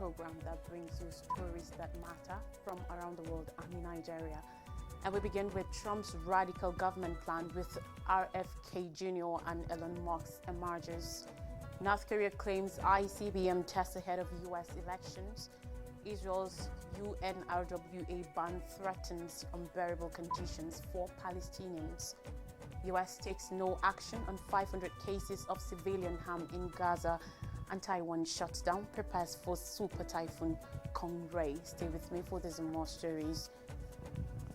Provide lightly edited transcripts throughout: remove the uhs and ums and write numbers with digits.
program that brings you stories that matter from around the world and in Nigeria. And we begin with Trump's radical government plan with RFK Jr. and Elon Musk emerges. North Korea claims ICBM test ahead of U.S. elections. Israel's UNRWA ban threatens unbearable conditions for Palestinians. U.S. takes no action on 500 cases of civilian harm in Gaza, and Taiwan shuts down, prepares for super typhoon Kongray. Stay with me for these and more stories.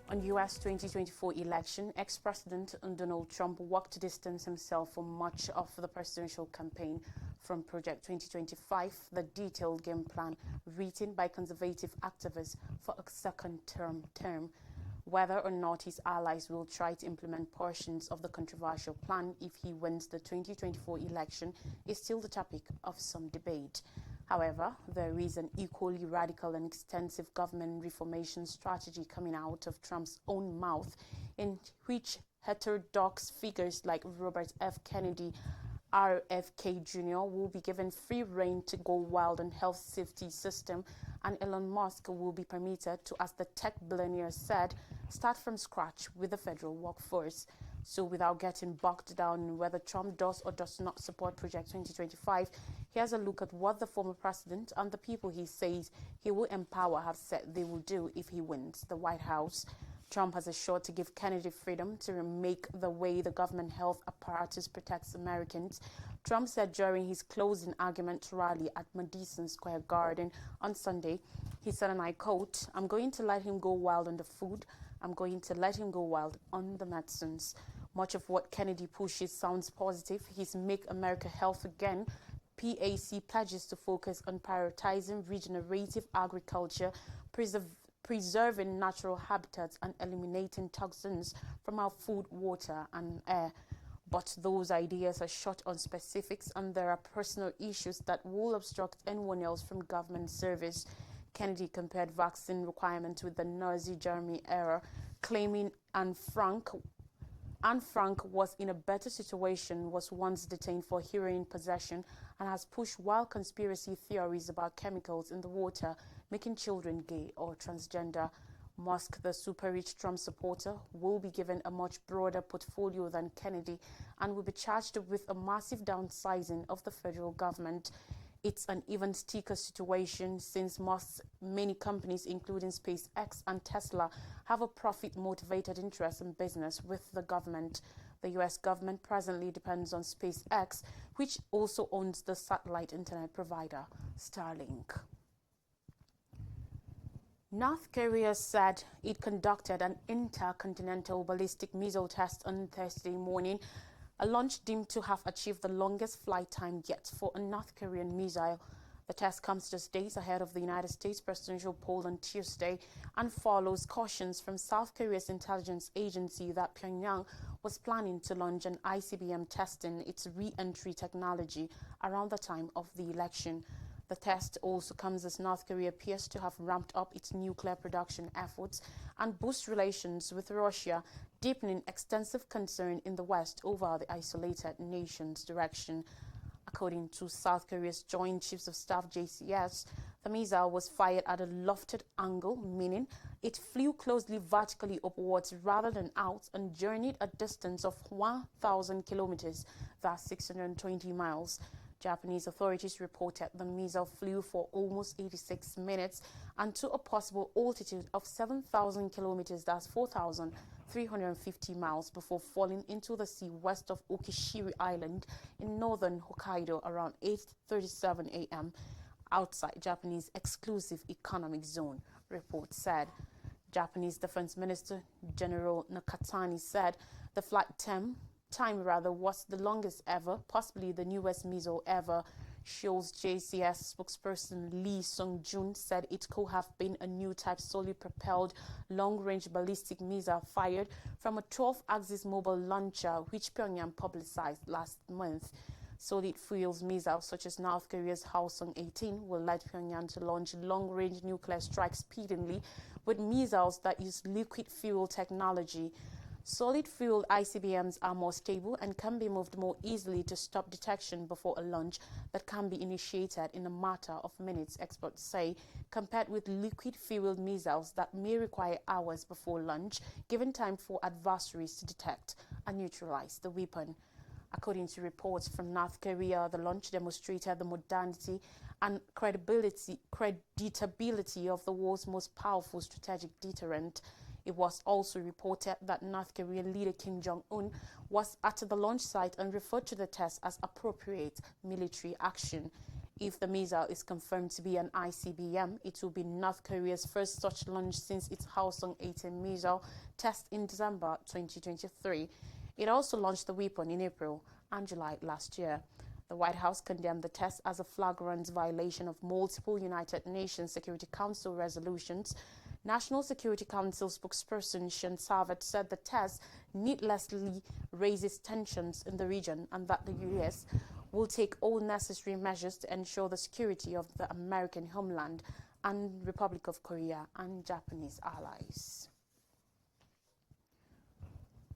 On U.S. 2024 election, ex-President Donald Trump worked to distance himself for much of the presidential campaign from Project 2025, the detailed game plan written by conservative activists for a second term. Whether or not his allies will try to implement portions of the controversial plan if he wins the 2024 election is still the topic of some debate. However, there is an equally radical and extensive government reformation strategy coming out of Trump's own mouth, in which heterodox figures like Robert F. Kennedy, RFK Jr. will be given free rein to go wild on health safety system, and Elon Musk will be permitted to, as the tech billionaire said, start from scratch with the federal workforce. So without getting bogged down in whether Trump does or does not support Project 2025, here's a look at what the former president and the people he says he will empower have said they will do if he wins the White House. Trump has assured to give Kennedy freedom to remake the way the government health apparatus protects Americans. Trump said during his closing argument rally at Madison Square Garden on Sunday, he said, and I quote, "I'm going to let him go wild on the food. I'm going to let him go wild on the medicines." Much of what Kennedy pushes sounds positive. His Make America Health Again PAC pledges to focus on prioritizing regenerative agriculture, preserving natural habitats, and eliminating toxins from our food, water, and air. But those ideas are short on specifics, and there are personal issues that will obstruct anyone else from government service. Kennedy compared vaccine requirements with the Nazi Germany era, claiming Anne Frank was in a better situation, was once detained for heroin possession, and has pushed wild conspiracy theories about chemicals in the water, making children gay or transgender. Musk, the super-rich Trump supporter, will be given a much broader portfolio than Kennedy and will be charged with a massive downsizing of the federal government. It's an even stickier situation since many companies, including SpaceX and Tesla, have a profit-motivated interest in business with the government. The U.S. government presently depends on SpaceX, which also owns the satellite internet provider Starlink. North Korea said it conducted an intercontinental ballistic missile test on Thursday morning, a launch deemed to have achieved the longest flight time yet for a North Korean missile. The test comes just days ahead of the United States presidential poll on Tuesday and follows cautions from South Korea's intelligence agency that Pyongyang was planning to launch an ICBM testing its re-entry technology around the time of the election. The test also comes as North Korea appears to have ramped up its nuclear production efforts and boost relations with Russia, deepening extensive concern in the West over the isolated nation's direction. According to South Korea's Joint Chiefs of Staff JCS, the missile was fired at a lofted angle, meaning it flew closely vertically upwards rather than out, and journeyed a distance of 1,000 kilometers, that's 620 miles. Japanese authorities reported the missile flew for almost 86 minutes and to a possible altitude of 7,000 kilometers, that's 4,350 miles, before falling into the sea west of Okishiri Island in northern Hokkaido around 8:37 a.m. outside Japanese exclusive economic zone, reports said. Japanese Defense Minister General Nakatani said the flight time was the longest ever, possibly the newest missile ever. Seoul's JCS spokesperson Lee Sung-jun said it could have been a new type solely propelled long-range ballistic missile fired from a 12-axis mobile launcher, which Pyongyang publicized last month. Solid fuels missiles such as North Korea's Hwasong-18 will let Pyongyang to launch long-range nuclear strikes speedily with missiles that use liquid fuel technology. Solid-fuel ICBMs are more stable and can be moved more easily to stop detection before a launch that can be initiated in a matter of minutes, experts say, compared with liquid-fueled missiles that may require hours before launch, given time for adversaries to detect and neutralize the weapon. According to reports from North Korea, the launch demonstrated the modernity and creditability of the world's most powerful strategic deterrent. It was also reported that North Korean leader Kim Jong-un was at the launch site and referred to the test as appropriate military action. If the missile is confirmed to be an ICBM, it will be North Korea's first such launch since its Hwasong-18 missile test in December 2023. It also launched the weapon in April and July last year. The White House condemned the test as a flagrant violation of multiple United Nations Security Council resolutions. National Security Council spokesperson Sean Savard said the test needlessly raises tensions in the region and that the U.S. will take all necessary measures to ensure the security of the American homeland and Republic of Korea and Japanese allies.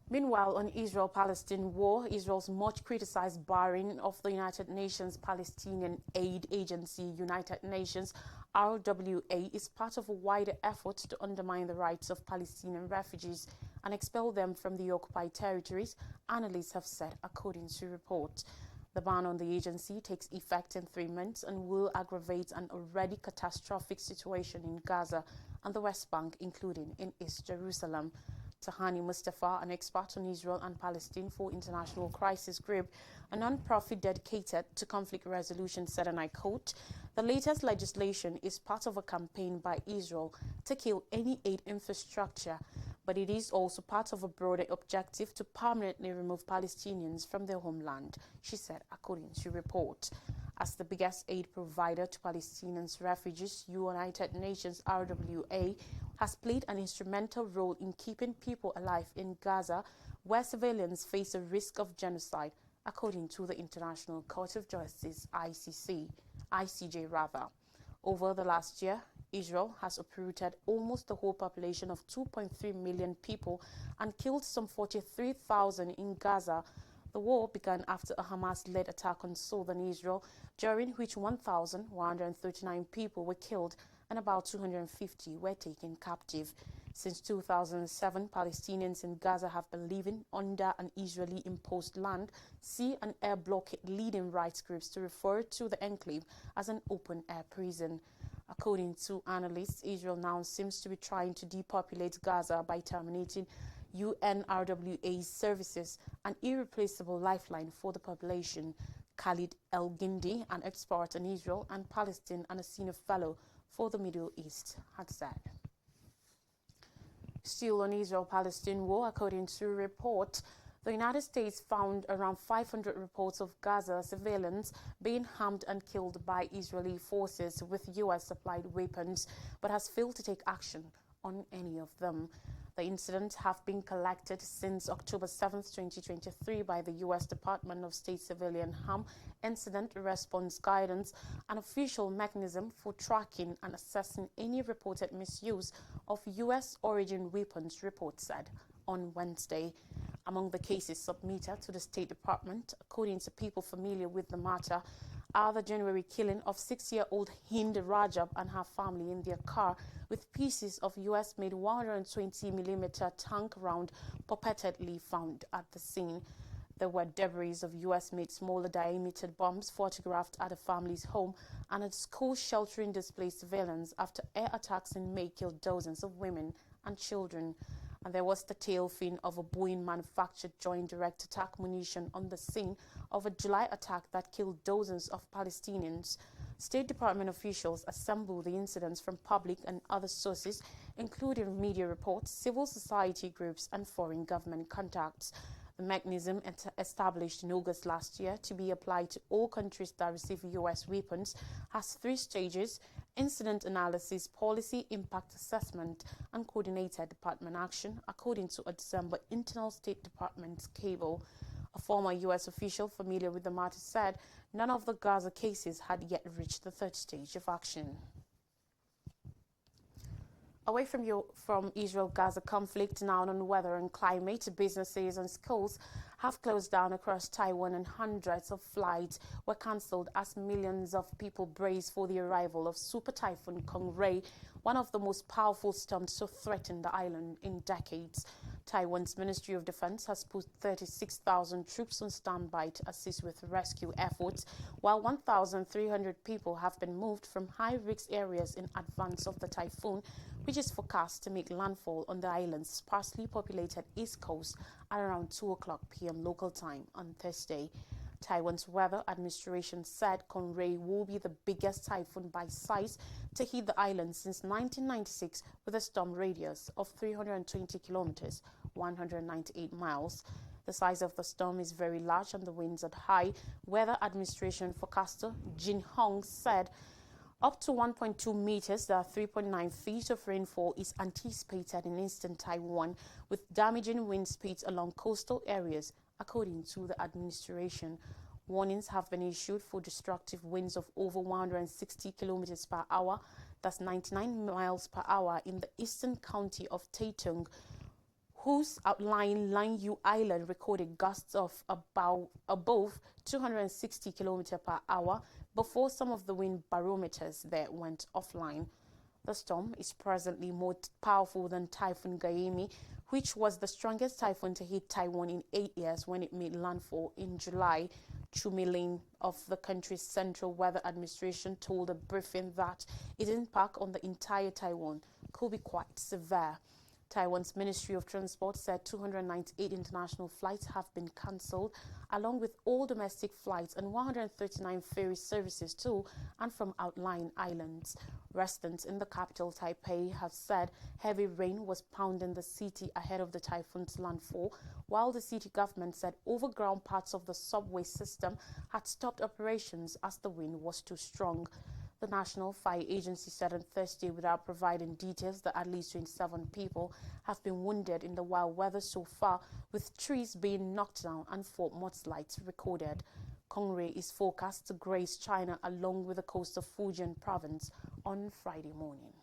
Meanwhile, on Israel-Palestine war, Israel's much criticized barring of the United Nations Palestinian Aid Agency, United Nations, RWA, is part of a wider effort to undermine the rights of Palestinian refugees and expel them from the occupied territories, analysts have said, according to reports. The ban on the agency takes effect in 3 months and will aggravate an already catastrophic situation in Gaza and the West Bank, including in East Jerusalem. Tahani Mustafa, an expert on Israel and Palestine for International Crisis Group, a non-profit dedicated to conflict resolution, said, and I quote, "The latest legislation is part of a campaign by Israel to kill any aid infrastructure, but it is also part of a broader objective to permanently remove Palestinians from their homeland," she said, according to reports. As the biggest aid provider to Palestinian refugees, United Nations RWA has played an instrumental role in keeping people alive in Gaza, where civilians face a risk of genocide, according to the International Court of Justice, ICJ. Over the last year, Israel has uprooted almost the whole population of 2.3 million people and killed some 43,000 in Gaza. The war began after a Hamas-led attack on southern Israel, during which 1,139 people were killed and about 250 were taken captive. Since 2007, Palestinians in Gaza have been living under an Israeli-imposed land, sea and air blockade, leading rights groups to refer to the enclave as an open-air prison. According to analysts, Israel now seems to be trying to depopulate Gaza by terminating UNRWA's services, an irreplaceable lifeline for the population. Khalid El-Gindi, an expert on Israel and Palestine and a senior fellow for the Middle East, had said. Still on Israel-Palestine war, according to a report, the United States found around 500 reports of Gaza civilians being harmed and killed by Israeli forces with U.S.-supplied weapons, but has failed to take action on any of them. The incidents have been collected since October 7, 2023 by the U.S. Department of State Civilian Harm Incident Response Guidance, an official mechanism for tracking and assessing any reported misuse of U.S.-origin weapons, report said on Wednesday. Among the cases submitted to the State Department, according to people familiar with the matter, are the January killing of 6-year-old Hind Rajab and her family in their car with pieces of U.S.-made 120mm tank round purportedly found at the scene. There were debris of U.S.-made smaller diameter bombs photographed at the family's home and at school sheltering displaced civilians after air attacks in May killed dozens of women and children. And there was the tail fin of a Boeing-manufactured joint direct attack munition on the scene of a July attack that killed dozens of Palestinians. State Department officials assembled the incidents from public and other sources, including media reports, civil society groups, and foreign government contacts. The mechanism established in August last year to be applied to all countries that receive U.S. weapons has 3 stages: incident analysis, policy impact assessment, and coordinated department action, according to a December internal State Department cable. A former U.S. official familiar with the matter said none of the Gaza cases had yet reached the 3rd stage of action. Away from Israel-Gaza conflict, now on weather and climate, businesses and schools have closed down across Taiwan and hundreds of flights were cancelled as millions of people brace for the arrival of Super Typhoon Kongray, one of the most powerful storms to threaten the island in decades. Taiwan's Ministry of Defense has put 36,000 troops on standby to assist with rescue efforts, while 1,300 people have been moved from high-risk areas in advance of the typhoon, which is forecast to make landfall on the island's sparsely populated east coast at around 2 o'clock p.m. local time on Thursday. Taiwan's weather administration said Kongray will be the biggest typhoon by size to hit the island since 1996, with a storm radius of 320 kilometers, 198 miles. The size of the storm is very large and the winds are high. Weather administration forecaster Jin Hong said up to 1.2 meters, there are 3.9 feet of rainfall is anticipated in eastern Taiwan, with damaging wind speeds along coastal areas, according to the administration. Warnings have been issued for destructive winds of over 160 kilometers per hour, that's 99 miles per hour, in the eastern county of Taitung, whose outlying Lanyu Island recorded gusts of above 260 km per hour before some of the wind barometers there went offline. The storm is presently more powerful than Typhoon Gaemi, which was the strongest typhoon to hit Taiwan in 8 years when it made landfall in July. Chu Milin of the country's Central Weather Administration told a briefing that its impact on the entire Taiwan could be quite severe. Taiwan's Ministry of Transport said 298 international flights have been cancelled, along with all domestic flights and 139 ferry services to and from outlying islands. Residents in the capital, Taipei, have said heavy rain was pounding the city ahead of the typhoon's landfall, while the city government said overground parts of the subway system had stopped operations as the wind was too strong. The National Fire Agency said on Thursday, without providing details, that at least 27 people have been wounded in the wild weather so far, with trees being knocked down and 4 mudslides recorded. Kongray is forecast to graze China along with the coast of Fujian province on Friday morning.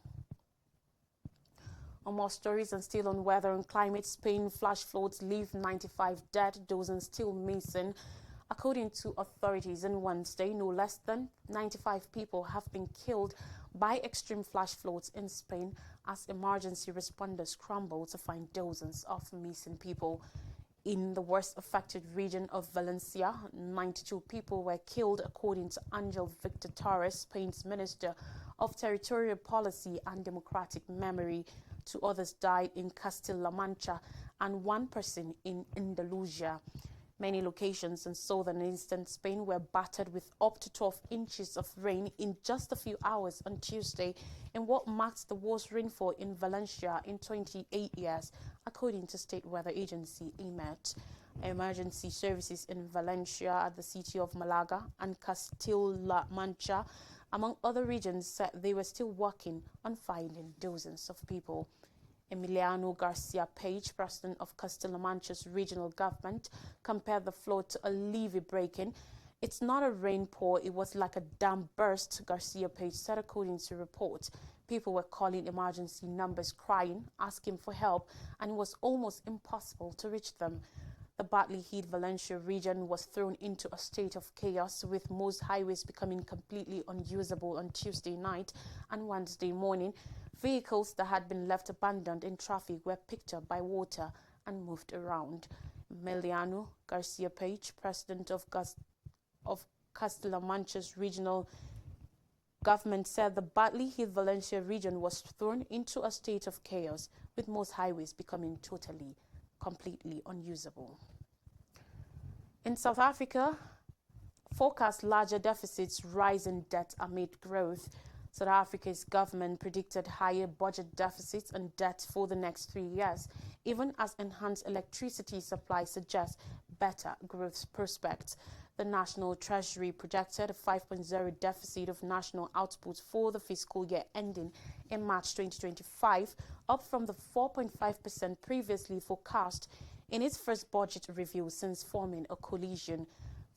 On more stories and still on weather and climate, Spain flash floods leave 95 dead, dozens still missing. According to authorities on Wednesday, no less than 95 people have been killed by extreme flash floods in Spain as emergency responders scramble to find dozens of missing people. In the worst affected region of Valencia, 92 people were killed, according to Angel Victor Torres, Spain's Minister of Territorial Policy and Democratic Memory. 2 others died in Castilla-La Mancha and 1 person in Andalusia. Many locations in southern and eastern Spain were battered with up to 12 inches of rain in just a few hours on Tuesday, in what marks the worst rainfall in Valencia in 28 years, according to state weather agency EMET. Emergency services in Valencia, at the city of Malaga and Castilla-La Mancha, among other regions, said they were still working on finding dozens of people. Emiliano Garcia Page, president of Castilla-La Mancha's regional government, compared the flood to a levee breaking. It's not a rain pour, it was like a dam burst, Garcia Page said, according to reports. People were calling emergency numbers, crying, asking for help, and it was almost impossible to reach them. The badly hit Valencia region was thrown into a state of chaos, with most highways becoming completely unusable on Tuesday night and Wednesday morning. Vehicles that had been left abandoned in traffic were picked up by water and moved around. Emiliano Garcia Page, president of Castilla-La Mancha's regional government, said the badly hit Valencia region was thrown into a state of chaos, with most highways becoming completely unusable. In South Africa, forecast larger deficits, rise in debt amid growth. South Africa's government predicted higher budget deficits and debt for the next 3 years, even as enhanced electricity supply suggests better growth prospects. The National Treasury projected a 5.0 deficit of national output for the fiscal year ending in March 2025, up from the 4.5% previously forecast in its first budget review since forming a coalition.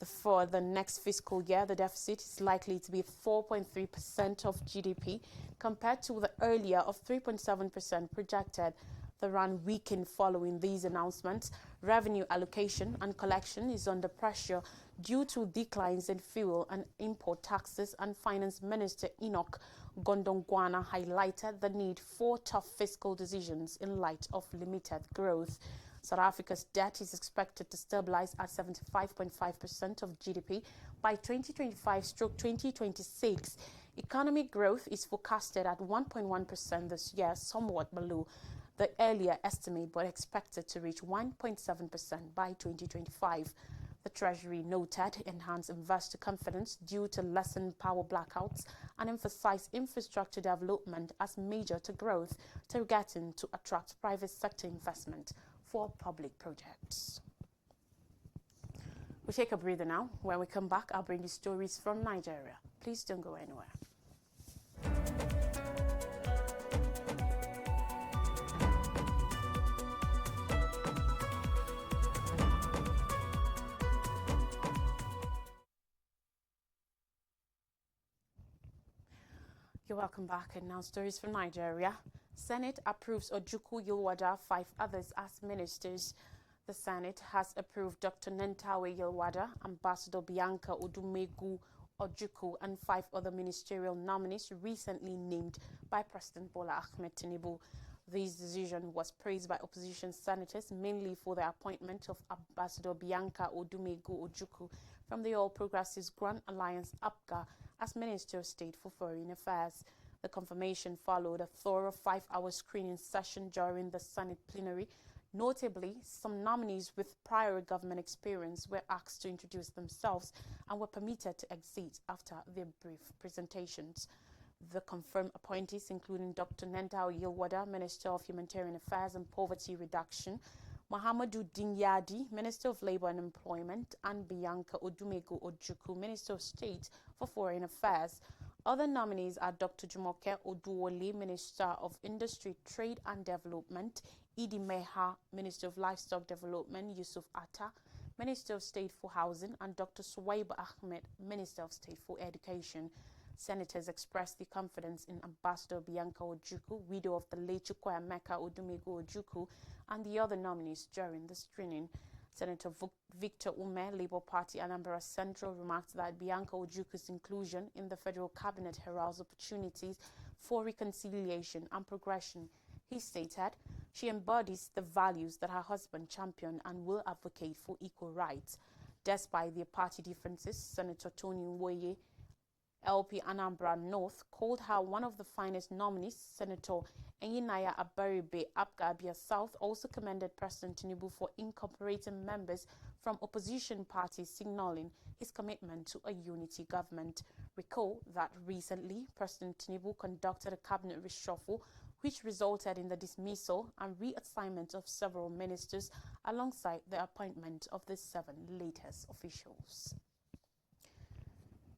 For the next fiscal year, the deficit is likely to be 4.3% of GDP compared to the earlier of 3.7% projected. The rand weakened following these announcements. Revenue allocation and collection is under pressure due to declines in fuel and import taxes, and Finance Minister Enoch Gondongwana highlighted the need for tough fiscal decisions in light of limited growth. South Africa's debt is expected to stabilize at 75.5% of GDP by 2025-2026. Economic growth is forecasted at 1.1% this year, somewhat below the earlier estimate, but expected to reach 1.7% by 2025. The Treasury noted enhanced investor confidence due to lessened power blackouts and emphasized infrastructure development as major to growth, targeting to attract private sector investment for public projects. We'll take a breather now. When we come back, I'll bring you stories from Nigeria. Please don't go anywhere. You're welcome back, and now stories from Nigeria. Senate approves Ojukwu Yilwada, 5 others as ministers. The Senate has approved Dr. Nentawe Yilwada, Ambassador Bianca Odumegu Ojukwu, and 5 other ministerial nominees recently named by President Bola Ahmed Tinubu. This decision was praised by opposition senators, mainly for the appointment of Ambassador Bianca Odumegu Ojukwu from the All Progressives Grand Alliance (APGA) as Minister of State for Foreign Affairs. The confirmation followed a thorough 5-hour screening session during the Senate plenary. Notably, some nominees with prior government experience were asked to introduce themselves and were permitted to exit after their brief presentations. The confirmed appointees, including Dr. Nentawe Yilwada, Minister of Humanitarian Affairs and Poverty Reduction, Muhammadu Dinyadi, Minister of Labour and Employment, and Bianca Odumegu Ojukwu, Minister of State for Foreign Affairs. Other nominees are Dr. Jumoke Oduwole, Minister of Industry, Trade and Development, Idi Meha, Minister of Livestock Development, Yusuf Atta, Minister of State for Housing, and Dr. Suwaiba Ahmed, Minister of State for Education. Senators expressed their confidence in Ambassador Bianca Ojukwu, widow of the late Chukwuemeka Odumegu Ojukwu, and the other nominees during the screening. Senator Victor Ume, Labour Party Anambra Central, remarked that Bianca Ojukwu's inclusion in the federal cabinet heralds opportunities for reconciliation and progression. He stated, she embodies the values that her husband championed and will advocate for equal rights. Despite their party differences, Senator Tony Nwoye, LP Anambra North, called her one of the finest nominees. Senator Enyinaya Abaribe, APGA Abia South, also commended President Tinubu for incorporating members from opposition parties, signaling his commitment to a unity government. Recall that recently, President Tinubu conducted a cabinet reshuffle, which resulted in the dismissal and reassignment of several ministers, alongside the appointment of the 7 latest officials.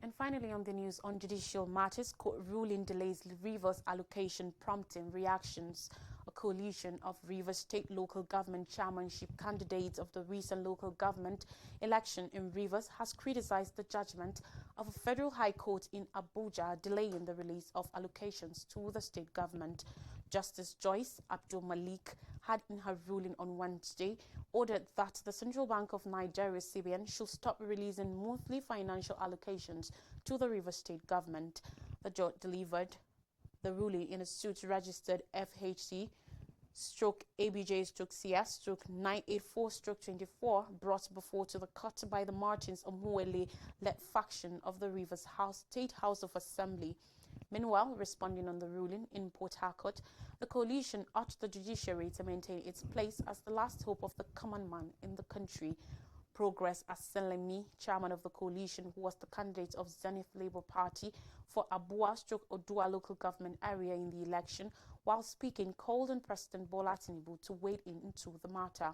And finally, on the news on judicial matters, court ruling delays Rivers allocation prompting reactions. A coalition of Rivers State local government chairmanship candidates of the recent local government election in Rivers has criticized the judgment of a federal high court in Abuja delaying the release of allocations to the state government. Justice Joyce Abdul Malik had in her ruling on Wednesday ordered that the Central Bank of Nigeria (CBN) should stop releasing monthly financial allocations to the Rivers State government. The judge delivered the ruling in a suit registered FHC/ABJ/CS/984/24 brought before to the court by the Martins Omuwele-led faction of the Rivers State House of Assembly. Meanwhile, responding on the ruling in Port Harcourt, the coalition urged the judiciary to maintain its place as the last hope of the common man in the country. Progress Aselemi, chairman of the coalition, who was the candidate of Zenith Labour Party for Abua/Odua local government area in the election, while speaking, called on President Bola Tinubu to wade into the matter.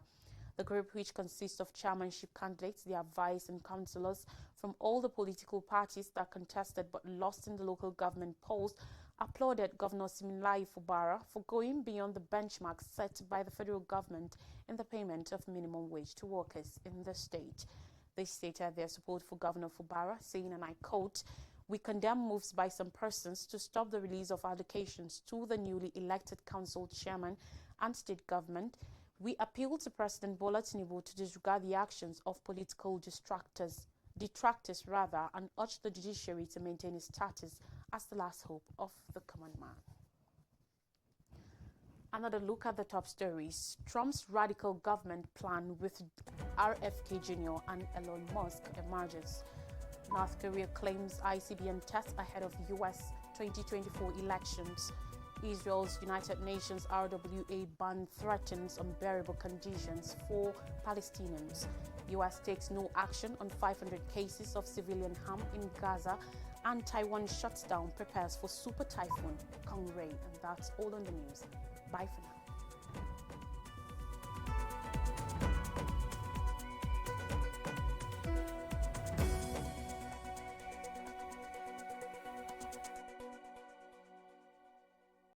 The group, which consists of chairmanship candidates, their vice and councillors from all the political parties that contested but lost in the local government polls, applauded Governor Siminalayi Fubara for going beyond the benchmark set by the federal government in the payment of minimum wage to workers in the state. They stated their support for Governor Fubara, saying, and I quote, "We condemn moves by some persons to stop the release of allocations to the newly elected council chairman and state government. We appeal to President Bola Tinubu to disregard the actions of political detractors, and urge the judiciary to maintain its status as the last hope of the common man." Another look at the top stories. Trump's radical government plan with RFK Jr. and Elon Musk emerges. North Korea claims ICBM tests ahead of U.S. 2024 elections. Israel's United Nations RWA ban threatens unbearable conditions for Palestinians. U.S. takes no action on 500 cases of civilian harm in Gaza, and Taiwan shuts down prepares for super typhoon Kongray. And that's all on the news. Bye for now.